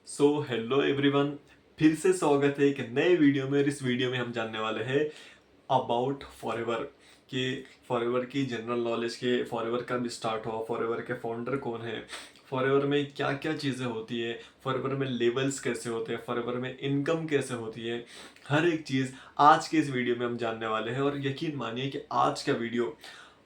Hello everyone, फिर से स्वागत है एक नए वीडियो में। इस वीडियो में हम जानने वाले हैं अबाउट फॉरएवर कि फॉरएवर की जनरल नॉलेज के फॉरएवर कब स्टार्ट हुआ, फॉरएवर के फाउंडर कौन है, फॉरएवर में क्या क्या चीज़ें होती है, फॉरएवर में लेवल्स कैसे होते हैं, फॉरएवर में इनकम कैसे होती है। हर एक चीज़ आज के इस वीडियो में हम जानने वाले हैं। और यकीन मानिए कि आज का वीडियो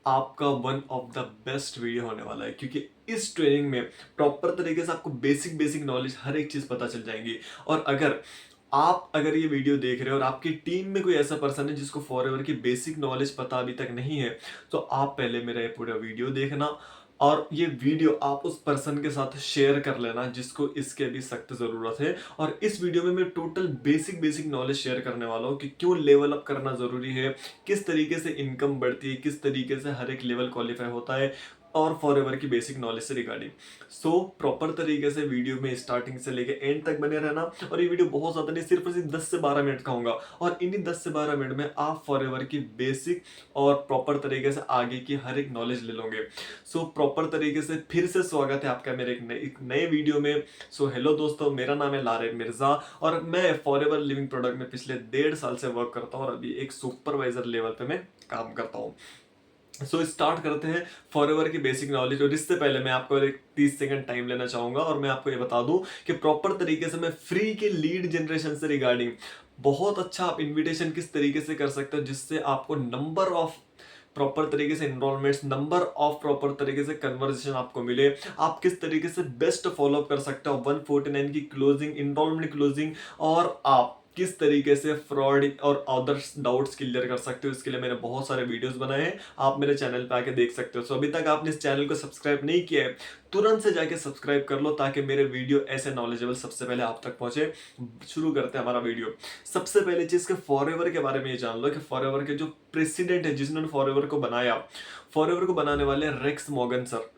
आपका one of the best video होने वाला है, क्योंकि इस ट्रेनिंग में प्रॉपर तरीके से आपको बेसिक बेसिक नॉलेज हर एक चीज पता चल जाएंगी। और अगर ये वीडियो देख रहे हो और आपकी टीम में कोई ऐसा पर्सन है जिसको फॉरएवर की बेसिक नॉलेज पता अभी तक नहीं है, तो आप पहले मेरा ये पूरा वीडियो देखना और ये वीडियो आप उस पर्सन के साथ शेयर कर लेना जिसको इसके भी सख्त जरूरत है। और इस वीडियो में मैं total basic basic knowledge share करने वाला हूँ कि क्यों लेवल अप करना जरूरी है, किस तरीके से इनकम बढ़ती है, किस तरीके से हर एक लेवल क्वालिफाई होता है, और फॉरएवर की बेसिक नॉलेज से रिगार्डिंग। प्रॉपर तरीके से वीडियो में स्टार्टिंग से लेके एंड तक बने रहना। और ये वीडियो बहुत ज्यादा नहीं, सिर्फ और सिर्फ 10 से 12 मिनट का होगा, और इन्हीं 10 से 12 मिनट में आप फॉरएवर की बेसिक और प्रॉपर तरीके से आगे की हर एक नॉलेज ले लोगे। प्रॉपर तरीके से फिर से स्वागत है आपका मेरे एक नए वीडियो में। हेलो दोस्तों, मेरा नाम है लारेन मिर्जा और मैं फॉरएवर लिविंग प्रोडक्ट में पिछले 1.5 साल से वर्क करता हूँ और अभी एक सुपरवाइजर लेवल पे मैं काम करता हूँ। स्टार्ट करते हैं फॉरएवर की बेसिक नॉलेज। और इससे पहले मैं आपको एक 30 सेकंड टाइम लेना चाहूंगा और मैं आपको ये बता दूं कि प्रॉपर तरीके से मैं फ्री के लीड जनरेशन से रिगार्डिंग बहुत अच्छा आप इनविटेशन किस तरीके से कर सकते हो जिससे आपको नंबर ऑफ प्रॉपर तरीके से इनरोलमेंट्स, नंबर ऑफ प्रॉपर तरीके से कन्वर्सेशन आपको मिले, आप किस तरीके से बेस्ट फॉलोअप कर सकते हो 149 की क्लोजिंग, इनरोलमेंट क्लोजिंग, और आप किस तरीके से फ्रॉड और अदर्स डाउट्स क्लियर कर सकते हो। इसके लिए मैंने बहुत सारे वीडियोस बनाए हैं, आप मेरे चैनल पे आके देख सकते हो। अभी तक आपने इस चैनल को सब्सक्राइब नहीं किया है, तुरंत से जाके सब्सक्राइब कर लो ताकि मेरे वीडियो ऐसे नॉलेजेबल सबसे पहले आप तक पहुंचे। शुरू करते हैं हमारा वीडियो। सबसे पहले चीज के फॉरएवर के बारे में ये जान लो कि फॉरएवर के जो प्रेसिडेंट है, जिन्होंने फॉरएवर को बनाया, फॉरएवर को बनाने वाले रेक्स मॉर्गन सर।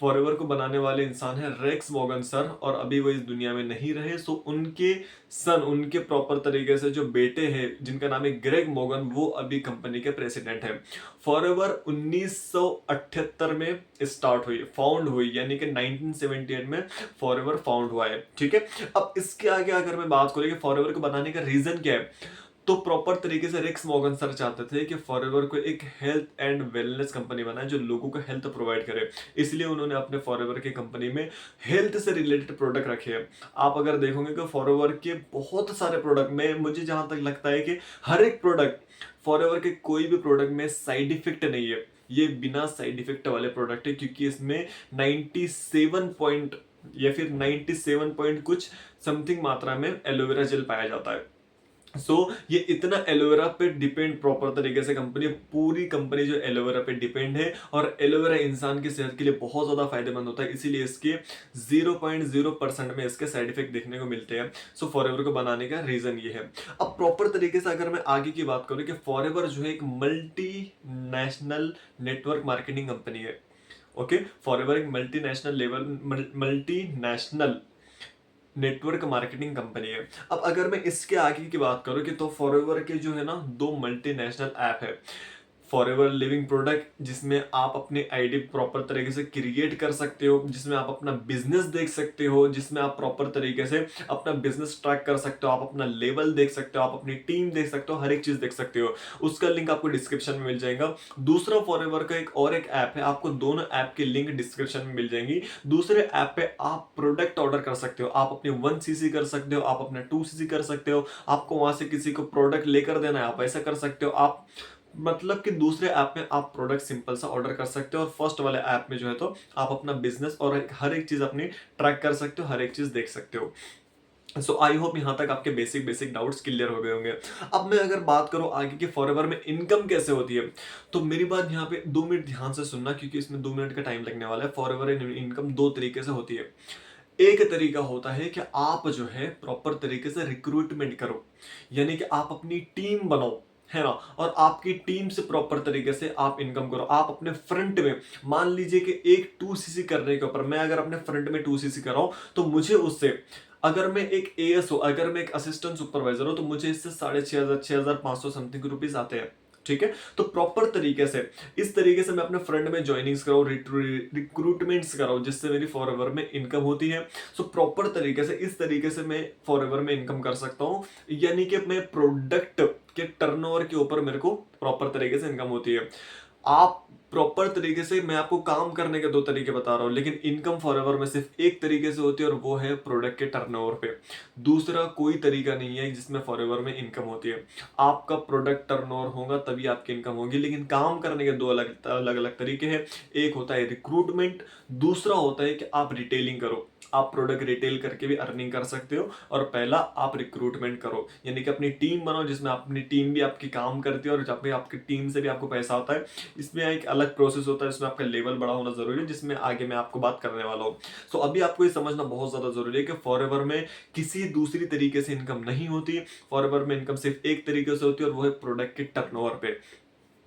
फॉरएवर को बनाने वाले इंसान है रेक्स मॉर्गन सर, और अभी वो इस दुनिया में नहीं रहे। उनके सन, उनके प्रॉपर तरीके से जो बेटे हैं जिनका नाम है ग्रेग मॉर्गन, वो अभी कंपनी के प्रेसिडेंट हैं। फॉरएवर 1978 में स्टार्ट हुई, फाउंड हुई, यानी कि 1978 में फॉरएवर फाउंड हुआ है। ठीक है, अब इसके आगे अगर मैं बात करूँ कि फॉरएवर को बनाने का रीजन क्या है, तो प्रॉपर तरीके से रेक्स मॉर्गन सर चाहते थे कि फॉरएवर को एक हेल्थ एंड वेलनेस कंपनी बनाए जो लोगों को हेल्थ प्रोवाइड करे। इसलिए उन्होंने अपने फॉरएवर की कंपनी में हेल्थ से रिलेटेड प्रोडक्ट रखे हैं। आप अगर देखोगे कि फॉरएवर के बहुत सारे प्रोडक्ट में, मुझे जहां तक लगता है कि हर एक प्रोडक्ट, फॉरएवर के कोई भी प्रोडक्ट में साइड इफेक्ट नहीं है। ये बिना साइड इफेक्ट वाले प्रोडक्ट है, क्योंकि इसमें 97 पॉइंट या फिर 97 पॉइंट कुछ समथिंग मात्रा में एलोवेरा जेल पाया जाता है। ये इतना एलोवेरा पे डिपेंड, प्रॉपर तरीके से कंपनी, पूरी कंपनी जो एलोवेरा पे डिपेंड है, और एलोवेरा इंसान की सेहत के लिए बहुत ज्यादा फायदेमंद होता है। इसीलिए इसके 0.0% में इसके साइड इफेक्ट देखने को मिलते हैं। फॉरएवर को बनाने का रीजन ये है। अब प्रॉपर तरीके से अगर मैं आगे की बात करूं कि फॉरएवर जो है एक multi national network marketing company है। ओके, फॉरएवर एक multi national network marketing company है। अब अगर मैं इसके आगे की बात करूं कि तो फॉरएवर के जो है ना, दो मल्टीनेशनल ऐप है। फॉरएवर लिविंग प्रोडक्ट, जिसमें आप अपनी आईडी प्रॉपर तरीके से क्रिएट कर सकते हो, जिसमें आप अपना बिजनेस देख सकते हो, जिसमें आप प्रॉपर तरीके से अपना बिजनेस ट्रैक कर सकते हो, आप अपना लेवल देख सकते हो, आप अपनी टीम देख सकते हो, हर एक चीज देख सकते हो। उसका लिंक आपको डिस्क्रिप्शन में मिल जाएगा। दूसरा फॉरएवर का एक ऐप है, आपको दोनों ऐप की लिंक डिस्क्रिप्शन में मिल जाएंगी। दूसरे ऐप पे आप प्रोडक्ट ऑर्डर कर सकते हो, आप अपनी 1cc कर सकते हो, आप अपना 2cc कर सकते हो, आपको वहां से किसी को प्रोडक्ट लेकर देना है आप ऐसा कर सकते हो। आप मतलब कि दूसरे ऐप में आप प्रोडक्ट सिंपल सा ऑर्डर कर सकते हो, और फर्स्ट वाले ऐप में जो है तो आप अपना बिजनेस और हर एक चीज अपनी ट्रैक कर सकते हो, हर एक चीज देख सकते हो। आई होप यहां तक आपके बेसिक बेसिक डाउट्स क्लियर हो गए होंगे। अब मैं अगर बात करूं आगे के फॉरएवर में इनकम कैसे होती है, तो मेरी बात यहाँ पे 2 मिनट ध्यान से सुनना, क्योंकि इसमें 2 मिनट का टाइम लगने वाला है। फॉरएवर इनकम दो तरीके से होती है। एक तरीका होता है कि आप जो है प्रॉपर तरीके से रिक्रूटमेंट करो, यानी कि आप अपनी टीम बनाओ, है ना, और आपकी टीम से प्रॉपर तरीके से आप इनकम करो। आप अपने फ्रंट में, मान लीजिए कि एक 2cc करने के ऊपर मैं अगर अपने फ्रंट में 2cc कर रहा हूं, तो मुझे उससे, अगर मैं एक एएस हो, अगर मैं एक असिस्टेंट सुपरवाइजर हूं, तो मुझे इससे 6,500 6,500 समथिंग रुपीज आते हैं। ठीक है। तो प्रॉपर तरीके से इस तरीके से मैं अपने फ्रेंड में ज्वाइनिंग्स कराऊँ, रिक्रूटमेंट्स कराऊँ, जिससे मेरी फॉरएवर में इनकम होती है। सो प्रॉपर तरीके से इस तरीके से मैं फॉरएवर में इनकम कर सकता हूँ, यानी कि मैं प्रोडक्ट के टर्नओवर के ऊपर मेरे को प्रॉपर तरीके से इनकम होती है। आप प्रॉपर तरीके से, मैं आपको काम करने के दो तरीके बता रहा हूं, लेकिन इनकम फॉरएवर में सिर्फ एक तरीके से होती है और वो है प्रोडक्ट के टर्नओवर पे। दूसरा कोई तरीका नहीं है जिसमें फॉरएवर में इनकम होती है। आपका प्रोडक्ट टर्नओवर होगा तभी आपकी इनकम होगी, लेकिन काम करने के दो अलग अलग अलग तरीके हैं। एक होता है रिक्रूटमेंट, दूसरा होता है कि आप रिटेलिंग करो। आप प्रोडक्ट रिटेल करके भी अर्निंग कर सकते हो, और पहला आप रिक्रूटमेंट करो, यानी कि अपनी टीम बनाओ जिसमें अपनी टीम भी आपकी काम करती है और जहाँ पे आपकी टीम से भी आपको पैसा आता है। इसमें एक अलग प्रोसेस होता है, इसमें आपका लेवल बड़ा होना जरूरी है, जिसमें आगे मैं आपको बात करने वाला हूँ। सो अभी आपको ये समझना बहुत ज्यादा जरूरी है कि फॉरएवर में किसी दूसरी तरीके से इनकम नहीं होती। फॉरएवर में इनकम सिर्फ एक तरीके से होती है और वो है प्रोडक्ट के टर्नओवर पे।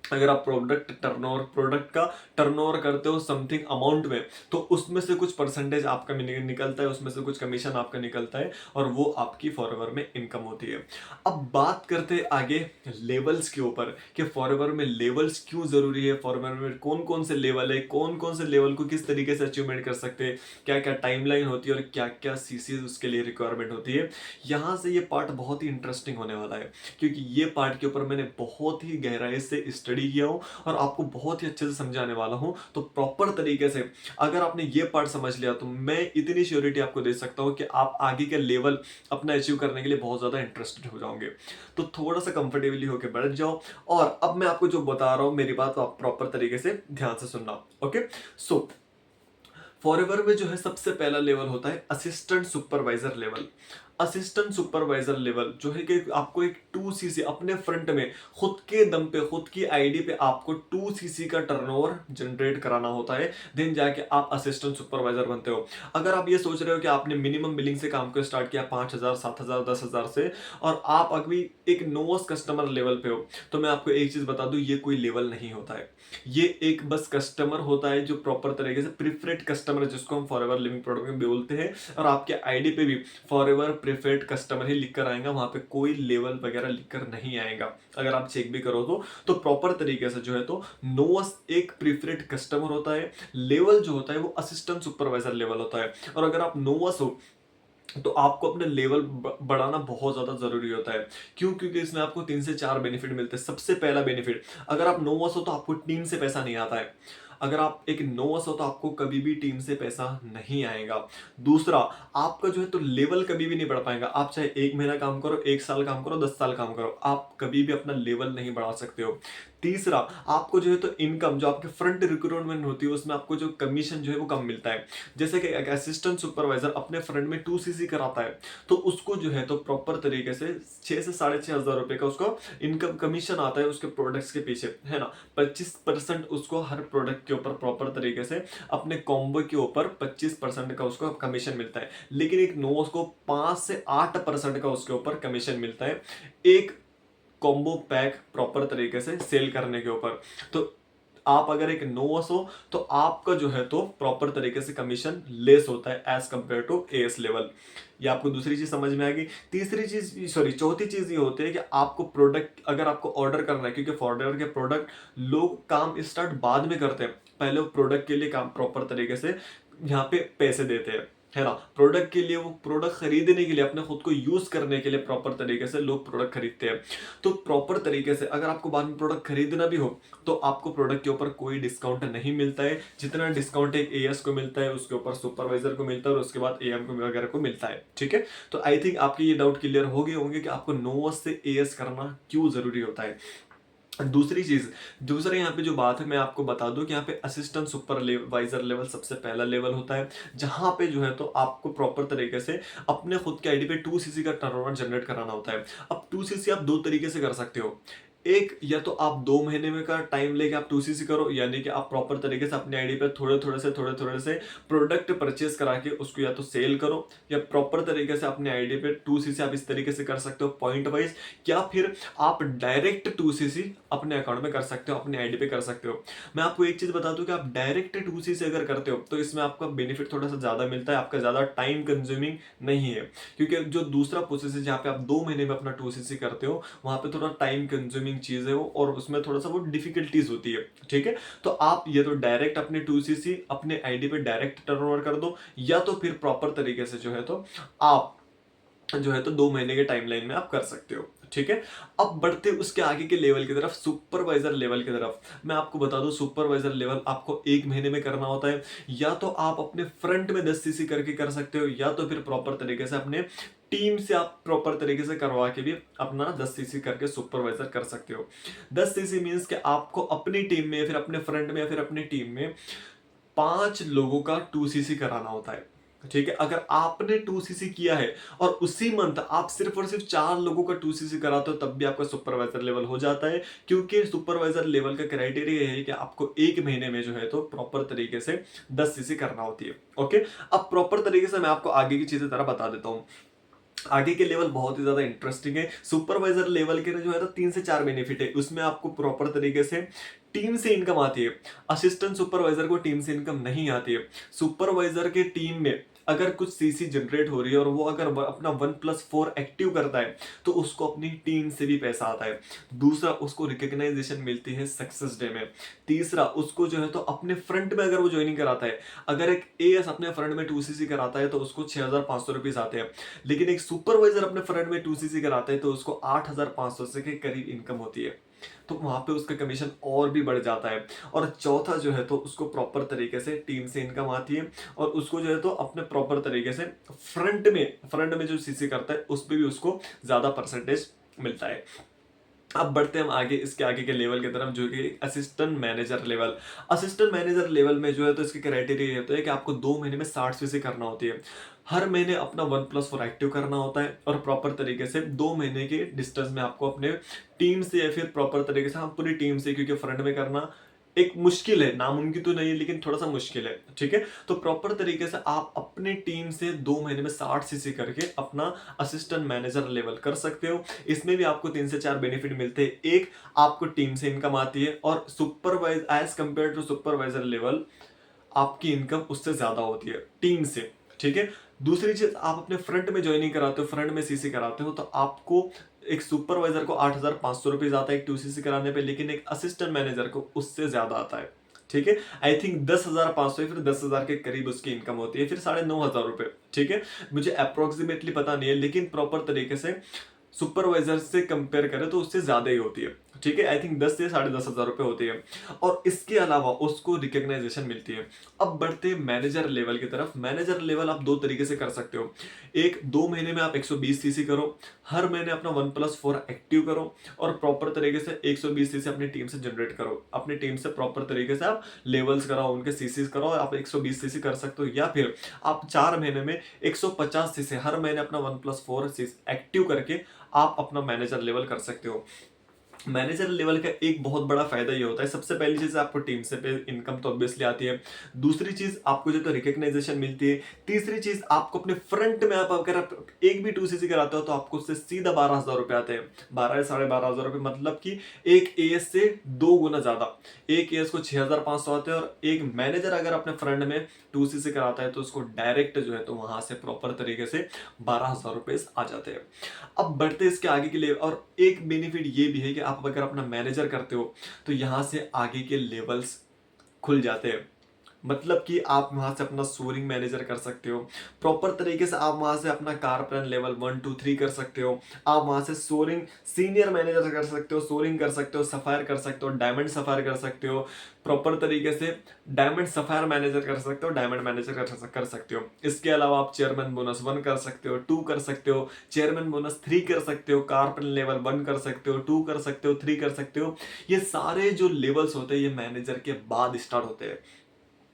अगर आप प्रोडक्ट का टर्नओवर करते हो समथिंग अमाउंट में, तो उसमें से कुछ परसेंटेज आपका निकलता है, उसमें से कुछ कमीशन आपका निकलता है, और वो आपकी फॉरएवर में इनकम होती है। अब बात करते हैं आगे लेवल्स के ऊपर कि फॉरएवर में लेवल्स क्यों जरूरी है, फॉरएवर में कौन कौन से लेवल है, कौन कौन से लेवल को किस तरीके से अचीवमेंट कर सकते हैं, क्या क्या टाइमलाइन होती है और क्या क्या सीसी उसके लिए रिक्वायरमेंट होती है। यहां से ये पार्ट बहुत ही इंटरेस्टिंग होने वाला है, क्योंकि ये पार्ट के ऊपर मैंने बहुत ही गहराई से स्टडी किया हूं और आपको बहुत ही अच्छे से समझाने वाला हूं। तो प्रॉपर तरीके से अगर आपने ये पार्ट समझ लिया, तो मैं इतनी श्योरिटी आपको दे सकता हूं कि आप आगे के लेवल अपना अचीव करने के लिए बहुत ज्यादा इंटरेस्टेड हो जाओगे। तो थोड़ा सा कंफर्टेबली होकर बैठ जाओ, और अब मैं आपको जो बता रहा हूं मेरी बात, तो आप प्रॉपर तरीके से ध्यान से सुनना। ओके, सो फॉरएवर में जो है सबसे पहला लेवल होता है assistant supervisor level. Assistant supervisor level जो है कि आपको एक 2cc अपने फ्रंट में खुद के दम पे, खुद की आईडी पे आपको 2cc का टर्नओवर जनरेट कराना होता है, देन जाके आप असिस्टेंट सुपरवाइजर बनते हो। अगर आप ये सोच रहे हो कि आपने मिनिमम बिलिंग से काम को स्टार्ट किया 5,000 7,000 10,000 से, और आप अभी एक नोवस कस्टमर लेवल पे हो, तो मैं आपको एक चीज बता दूं, ये कोई लेवल नहीं होता है। ये एक बस कस्टमर होता है जो प्रॉपर तरीके से प्रीफर्ड कस्टमर, जिसको हम फॉरएवर लिविंग प्रोडक्ट में बोलते हैं, और आपके आईडी पे भी फॉरएवर प्रीफर्ड कस्टमर ही लिखकर आएगा, वहां पे कोई लेवल वगैरह लिखकर नहीं आएगा। अगर आप चेक भी करो तो प्रॉपर तरीके से जो है तो नोवस एक प्रीफर्ड कस्टमर होता है, लेवल जो होता है वो असिस्टेंट सुपरवाइजर लेवल होता है। और अगर आप नोवस हो तो आपको अपने लेवल बढ़ाना बहुत ज्यादा जरूरी होता है। क्यों? क्योंकि इसमें आपको 3 से 4 बेनिफिट मिलते हैं। सबसे पहला बेनिफिट, अगर आप नोवस हो तो आपको टीम से पैसा नहीं आता है। अगर आप एक नोवस हो तो आपको कभी भी टीम से पैसा नहीं आएगा। दूसरा, आपका जो है तो लेवल कभी भी नहीं बढ़ पाएगा। आप चाहे 1 महीना काम करो, 1 साल काम करो, 10 साल काम करो, आप कभी भी अपना लेवल नहीं बढ़ा सकते हो। तीसरा, आपको जो है तो इनकम जो आपके फ्रंट रिक्रूटमेंट होती है उसमें आपको जो कमीशन जो है वो कम मिलता है। जैसे कि एक असिस्टेंट सुपरवाइजर अपने फ्रंट में 2cc कराता है, तो उसको जो है तो प्रॉपर तरीके से 6 से 6,500 रुपए का उसको इनकम कमीशन आता है उसके प्रोडक्ट्स के पीछे, है ना। 25% उसको हर प्रोडक्ट के ऊपर प्रॉपर तरीके से अपने कॉम्बो के ऊपर 25% का उसको कमीशन मिलता है। लेकिन एक नोवस को 5 से 8% का उसके ऊपर कमीशन मिलता है, एक कॉम्बो पैक प्रॉपर तरीके से सेल करने के ऊपर। तो आप अगर एक नोवस हो तो आपका जो है तो प्रॉपर तरीके से कमीशन लेस होता है as compare to AS level. ये आपको दूसरी चीज समझ में आएगी। तीसरी चीज, सॉरी, चौथी चीज ये होती है कि आपको प्रोडक्ट अगर आपको ऑर्डर करना है, क्योंकि फॉरवर्डर के प्रोडक्ट लोग काम स्टार्ट बाद में करते हैं, पहले वो प्रोडक्ट के लिए काम प्रॉपर तरीके से यहाँ पे पैसे देते हैं, है ना। प्रोडक्ट के लिए, वो प्रोडक्ट खरीदने के लिए, अपने खुद को यूज करने के लिए प्रॉपर तरीके से लोग प्रोडक्ट खरीदते हैं। तो प्रॉपर तरीके से अगर आपको बाद में प्रोडक्ट खरीदना भी हो तो आपको प्रोडक्ट के ऊपर कोई डिस्काउंट नहीं मिलता है। जितना डिस्काउंट एक एएस को मिलता है उसके ऊपर सुपरवाइजर को मिलता है और उसके बाद एएम को वगैरह को मिलता है। ठीक है, तो आई थिंक आपके ये डाउट क्लियर हो गए होंगे कि आपको नोवस से एएस करना क्यों जरूरी होता है। दूसरी चीज, दूसरा यहाँ पे जो बात है मैं आपको बता दूं कि यहाँ पे असिस्टेंट सुपरवाइजर लेवल सबसे पहला लेवल होता है, जहां पे जो है तो आपको प्रॉपर तरीके से अपने खुद के आईडी पे 2cc का टर्नओवर जनरेट कराना होता है। अब 2cc आप दो तरीके से कर सकते हो। एक, या तो आप 2 महीने में का टाइम लेके आप 2cc करो, यानी कि आप प्रॉपर तरीके से अपने आईडी पे थोड़े थोड़े से प्रोडक्ट परचेस करा के उसको या तो सेल करो, या प्रॉपर तरीके से अपने आईडी पे 2cc आप इस तरीके से कर सकते हो पॉइंट वाइज, या फिर आप डायरेक्ट 2cc अपने अकाउंट में कर सकते हो, अपने आईडी पे कर सकते हो। मैं आपको एक चीज बता दूं कि आप डायरेक्ट 2cc अगर करते हो तो इसमें आपका बेनिफिट थोड़ा सा ज्यादा मिलता है, आपका ज्यादा टाइम कंज्यूमिंग नहीं है। क्योंकि जो दूसरा प्रोसेस है जहाँ पे आप 2 महीने में अपना 2cc करते हो, वहां पे थोड़ा टाइम कंज्यूमिंग गोइंग चीज है वो, और उसमें थोड़ा सा वो डिफिकल्टीज होती है, ठीक है। तो आप ये तो डायरेक्ट अपने 2cc अपने आईडी पे डायरेक्ट टर्नओवर कर दो, या तो फिर प्रॉपर तरीके से जो है तो आप जो है तो 2 महीने के टाइमलाइन में आप कर सकते हो, ठीक है। अब बढ़ते उसके आगे के लेवल की तरफ, सुपरवाइजर लेवल की तरफ। मैं आपको बता दूं, सुपरवाइजर लेवल आपको 1 महीने में करना होता है। या तो आप अपने फ्रंट में 10cc करके कर सकते हो, या तो फिर प्रॉपर तरीके से अपने टीम से आप प्रॉपर तरीके से करवा के भी अपना 10cc करके सुपरवाइजर कर सकते हो। 10cc मीन्स कि आपको अपनी टीम में या फिर अपने फ्रंट में या फिर अपनी टीम में 5 लोगों का 2cc कराना होता है, ठीक है। अगर आपने 2cc किया है और उसी मंथ आप सिर्फ और सिर्फ 4 लोगों का 2cc कराते हो, तब भी आपका सुपरवाइजर लेवल हो जाता है, क्योंकि सुपरवाइजर लेवल का क्राइटेरिया है कि आपको 1 महीने में जो है तो प्रॉपर तरीके से 10cc करना होती है, ओके। अब प्रॉपर तरीके से मैं आपको आगे की चीजें तरह बता देता हूँ। आगे के लेवल बहुत ही ज्यादा इंटरेस्टिंग है। सुपरवाइजर लेवल के जो है तो 3 से 4 बेनिफिट है, उसमें आपको प्रॉपर तरीके से टीम से इनकम आती है। असिस्टेंट सुपरवाइजर को टीम से इनकम नहीं आती है। सुपरवाइजर के टीम में अगर कुछ सीसी जनरेट हो रही है और वो अगर अपना 1+4 एक्टिव करता है, तो उसको अपनी टीम से भी पैसा आता है। दूसरा, उसको रिकग्नाइजेशन मिलती है सक्सेस डे में। तीसरा, उसको जो है तो अपने फ्रंट में अगर वो ज्वाइनिंग कराता है, अगर एक एएस अपने फ्रंट में 2cc कराता है तो उसको 6,500 रुपीज आते हैं, लेकिन एक सुपरवाइजर अपने फ्रंट में 2cc कराता है तो उसको 8,500 से के करीब इनकम होती है। तो वहां पे उसका कमीशन और भी बढ़ जाता है। और चौथा जो है तो उसको प्रॉपर तरीके से टीम से इनकम आती है, और उसको जो है तो अपने प्रॉपर तरीके से फ्रंट में जो सीसी करता है उस पर भी उसको ज्यादा परसेंटेज मिलता है। अब बढ़ते हैं हम आगे, इसके आगे के लेवल की तरफ, जो कि assistant manager level. Assistant manager level में जो है तो इसके क्राइटेरिया ये होता है कि आपको 2 महीने में 60cc करना होती है। हर महीने अपना 1+4 एक्टिव करना होता है, और प्रॉपर तरीके से 2 महीने के डिस्टेंस में आपको अपने टीम से या फिर प्रॉपर तरीके से, हाँ पूरी टीम से, क्योंकि फ्रंट में करना एक मुश्किल है, नामुमकिन तो नहीं है लेकिन थोड़ा सा मुश्किल है, ठीक है। तो प्रॉपर तरीके से आप अपनी टीम से 2 महीने में 60cc करके अपना असिस्टेंट मैनेजर लेवल कर सकते हो। इसमें भी आपको 3 से 4 बेनिफिट मिलते हैं। एक, आपको टीम से इनकम आती है, और supervise as compare to supervisor level आपकी इनकम उससे ज्यादा होती है टीम से, ठीक है। दूसरी चीज, आप अपने फ्रंट में ज्वाइनिंग कराते हो, फ्रंट में सीसी कराते हो, तो आपको एक सुपरवाइजर को 8,500 रुपीज आता है एक 2cc कराने पे, लेकिन एक असिस्टेंट मैनेजर को उससे ज्यादा आता है, ठीक है। आई थिंक 10,500 या फिर 10,000 के करीब उसकी इनकम होती है, फिर 9,500 रुपए, ठीक है। मुझे अप्रोक्सीमेटली पता नहीं है, लेकिन प्रॉपर तरीके से सुपरवाइजर से कंपेयर करें तो उससे ज्यादा ही होती है, ठीक है। आई थिंक 10 से 10,500 रुपए होती है, और इसके अलावा उसको रिकग्नाइजेशन मिलती है। अब बढ़ते हैं मैनेजर लेवल की तरफ। मैनेजर लेवल आप 2 तरीके से कर सकते हो। एक, 2 महीने में आप 120cc करो, हर महीने अपना 1+4 एक्टिव करो, और प्रॉपर तरीके से 120cc अपनी टीम से जनरेट करो। अपनी टीम से प्रॉपर तरीके से आप लेवल्स कराओ, उनके सीसीज कराओ, आप 120cc कर सकते हो। या फिर आप 4 महीने में 150cc हर महीने अपना 1+4 एक्टिव करके आप अपना मैनेजर लेवल कर सकते हो। मैनेजर लेवल का एक बहुत बड़ा फायदा ये होता है, सबसे पहली चीज आपको टीम से पे इनकम तो ऑब्वियसली आती है। दूसरी चीज, आपको जो तो रिकग्नाइजेशन मिलती है। तीसरी चीज, आपको अपने फ्रंट में आप अगर आप एक भी 2cc कराते हो तो आपको उससे सीधा 12,000 रुपए आते हैं। 12 या 12,500 रुपए, मतलब कि एक एएस से 2 गुना ज्यादा। एक एएस को 6,500 आते हैं, और एक मैनेजर अगर अपने फ्रंट में 2cc कराता है तो उसको डायरेक्ट जो है तो वहां से प्रॉपर तरीके से 12,000 रुपए आ जाते हैं। अब बढ़ते इसके आगे के लिए, और एक बेनिफिट ये भी है कि आप अगर अपना मैनेजर करते हो तो यहां से आगे के लेवल्स खुल जाते हैं। मतलब कि आप वहां से अपना सोरिंग मैनेजर कर सकते हो, प्रॉपर तरीके से आप वहां से अपना कारपेन लेवल 1 2 3 कर सकते हो। आप वहां से सोरिंग सीनियर मैनेजर कर सकते हो, सोरिंग कर सकते हो, सफायर कर सकते हो, डायमंड सफायर कर सकते हो, प्रॉपर तरीके से डायमंड सफायर मैनेजर कर सकते हो, डायमंड मैनेजर कर सकते हो। इसके अलावा आप चेयरमैन बोनस 1 कर सकते हो, 2 कर सकते हो, चेयरमैन बोनस 3 कर सकते हो, कारपेन लेवल 1 कर सकते हो, 2 कर सकते हो, 3 कर सकते हो। ये सारे जो लेवल्स होते हैं ये मैनेजर के बाद स्टार्ट होते हैं।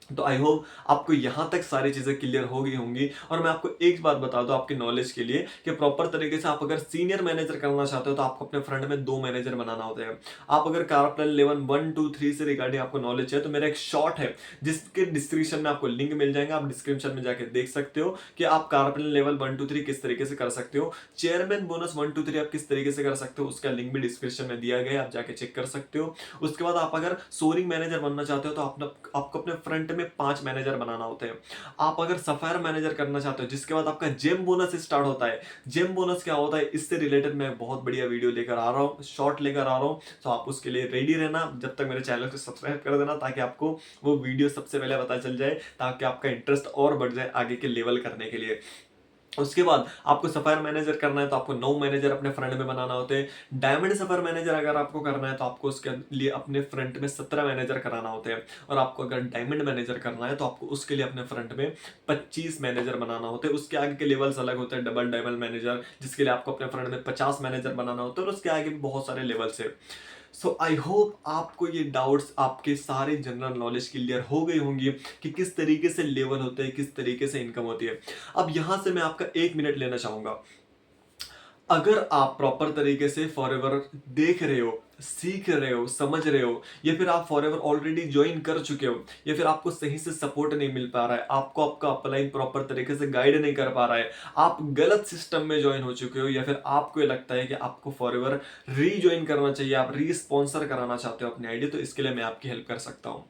तो आई होप आपको यहां तक सारी चीजें क्लियर हो गई होंगी। और मैं आपको एक बात बता दूं आपकी नॉलेज के लिए, कि प्रॉपर तरीके से आप अगर सीनियर मैनेजर करना चाहते हो तो आपको अपने फ्रंट में 2 मैनेजर बनाना होता है। आप अगर कारप्लान लेवल 1 2 3 से रिगार्डिंग आपको नॉलेज है तो मेरा एक शॉर्ट है जिसके डिस्क्रिप्शन में आपको लिंक मिल जाएगा, आप डिस्क्रिप्शन में जाके देख सकते हो कि आप कारप्लान लेवल 1 2 3 किस तरीके से कर सकते हो। चेयरमैन बोनस 1 2 3 आप किस तरीके से कर सकते हो, उसका लिंक भी डिस्क्रिप्शन में दिया गया है, आप जाके चेक कर सकते हो। उसके बाद आप अगर सोरिंग मैनेजर बनना चाहते हो तो आपको अपने फ्रंट में 5 मैनेजर बनाना होते हैं। आप अगर सफायर मैनेजर करना चाहते हो जिसके बाद आपका जेम बोनस स्टार्ट होता है, जेम बोनस क्या होता है इससे रिलेटेड मैं बहुत बढ़िया वीडियो लेकर आ रहा हूँ, शॉर्ट लेकर आ रहा हूँ। तो आप उसके लिए रेडी रहना, जब तक मेरे चैनल को सब्सक्राइब कर देना ताकि आपको वो वीडियो सबसे पहले पता चल जाए, ताकि आपका इंटरेस्ट और बढ़ जाए आगे के लेवल करने के लिए। उसके बाद आपको सफायर मैनेजर करना है तो आपको 9 मैनेजर अपने फ्रंट में बनाना होते हैं। डायमंड सफायर मैनेजर अगर आपको करना है तो आपको उसके लिए अपने फ्रंट में 17 मैनेजर कराना होते हैं। और आपको अगर डायमंड मैनेजर करना है तो आपको उसके लिए अपने फ्रंट में 25 मैनेजर बनाना होते हैं। उसके आगे के लेवल्स अलग होते हैं, डबल डायमंड मैनेजर जिसके लिए आपको अपने फ्रंट में 50 मैनेजर बनाना होता है, और उसके आगे भी बहुत सारे लेवल्स है। सो आई होप आपको ये डाउट्स, आपके सारे जनरल नॉलेज क्लियर हो गई होंगी कि किस तरीके से लेवल होते हैं, किस तरीके से इनकम होती है। अब यहां से मैं आपका 1 मिनट लेना चाहूंगा। अगर आप प्रॉपर तरीके से फॉरएवर देख रहे हो, सीख रहे हो, समझ रहे हो, या फिर आप फॉरएवर ऑलरेडी ज्वाइन कर चुके हो, या फिर आपको सही से सपोर्ट नहीं मिल पा रहा है, आपको आपका अपलाइन प्रॉपर तरीके से गाइड नहीं कर पा रहा है, आप गलत सिस्टम में ज्वाइन हो चुके हो, या फिर आपको ये लगता है कि आपको फॉरएवर रीज्वाइन करना चाहिए, आप री स्पॉन्सर कराना चाहते हो अपनी आईडी, तो इसके लिए मैं आपकी हेल्प कर सकता हूँ।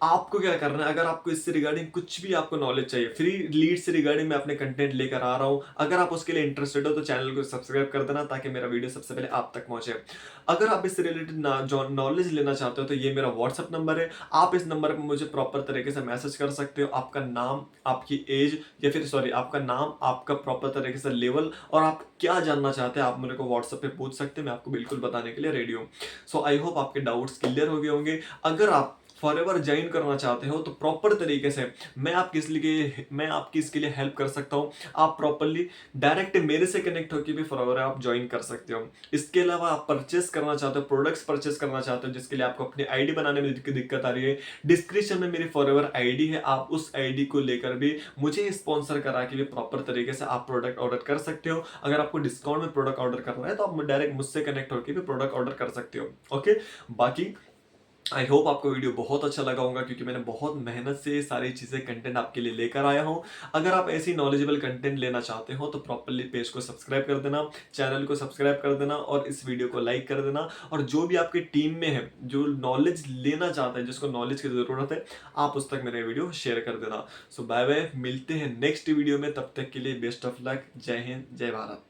आपको क्या करना है, अगर आपको इससे रिगार्डिंग कुछ भी आपको नॉलेज चाहिए, फ्री लीड से रिगार्डिंग मैं अपने कंटेंट लेकर आ रहा हूं, अगर आप उसके लिए इंटरेस्टेड हो तो चैनल को सब्सक्राइब कर देना ताकि मेरा वीडियो सबसे पहले आप तक पहुंचे। अगर आप इससे रिलेटेड नॉलेज लेना चाहते हो तो ये मेरा व्हाट्सअप नंबर है, आप इस नंबर पर मुझे प्रॉपर तरीके से मैसेज कर सकते हो। आपका नाम, आपकी एज, या फिर सॉरी आपका नाम, आपका प्रॉपर तरीके से लेवल, और आप क्या जानना चाहते हैं आप मेरे को व्हाट्सएप पे पूछ सकते हैं, मैं आपको बिल्कुल बताने के लिए रेडी हूँ। सो आई होप आपके डाउट्स क्लियर हो गए होंगे। अगर आप फॉरएवर ज्वाइन करना चाहते हो तो प्रॉपर तरीके से मैं आपकी इसके लिए हेल्प कर सकता हूं। आप प्रॉपरली डायरेक्ट मेरे से कनेक्ट होकर भी फॉरएवर आप ज्वाइन कर सकते हो। इसके अलावा आप परचेस करना चाहते हो, प्रोडक्ट्स परचेस करना चाहते हो जिसके लिए आपको अपनी आईडी बनाने में दिक्कत आ रही है, डिस्क्रिप्शन में मेरी फॉरएवर आईडी है, आप उस आईडी को लेकर भी मुझे स्पॉन्सर करा के भी प्रॉपर तरीके से आप प्रोडक्ट ऑर्डर कर सकते हो। अगर आपको डिस्काउंट में प्रोडक्ट ऑर्डर करना है तो आप डायरेक्ट मुझसे कनेक्ट होकर भी प्रोडक्ट ऑर्डर कर सकते हो। ओके, बाकी आई होप आपको वीडियो बहुत अच्छा लगा होगा, क्योंकि मैंने बहुत मेहनत से सारी चीज़ें कंटेंट आपके लिए लेकर आया हूं। अगर आप ऐसी नॉलेजेबल कंटेंट लेना चाहते हो तो प्रॉपरली पेज को सब्सक्राइब कर देना, चैनल को सब्सक्राइब कर देना, और इस वीडियो को लाइक कर देना। और जो भी आपकी टीम में है जो नॉलेज लेना चाहता है, जिसको नॉलेज की ज़रूरत है, आप उस तक मेरे वीडियो शेयर कर देना। सो बाय बाय, मिलते हैं नेक्स्ट वीडियो में, तब तक के लिए बेस्ट ऑफ लक। जय हिंद, जय भारत।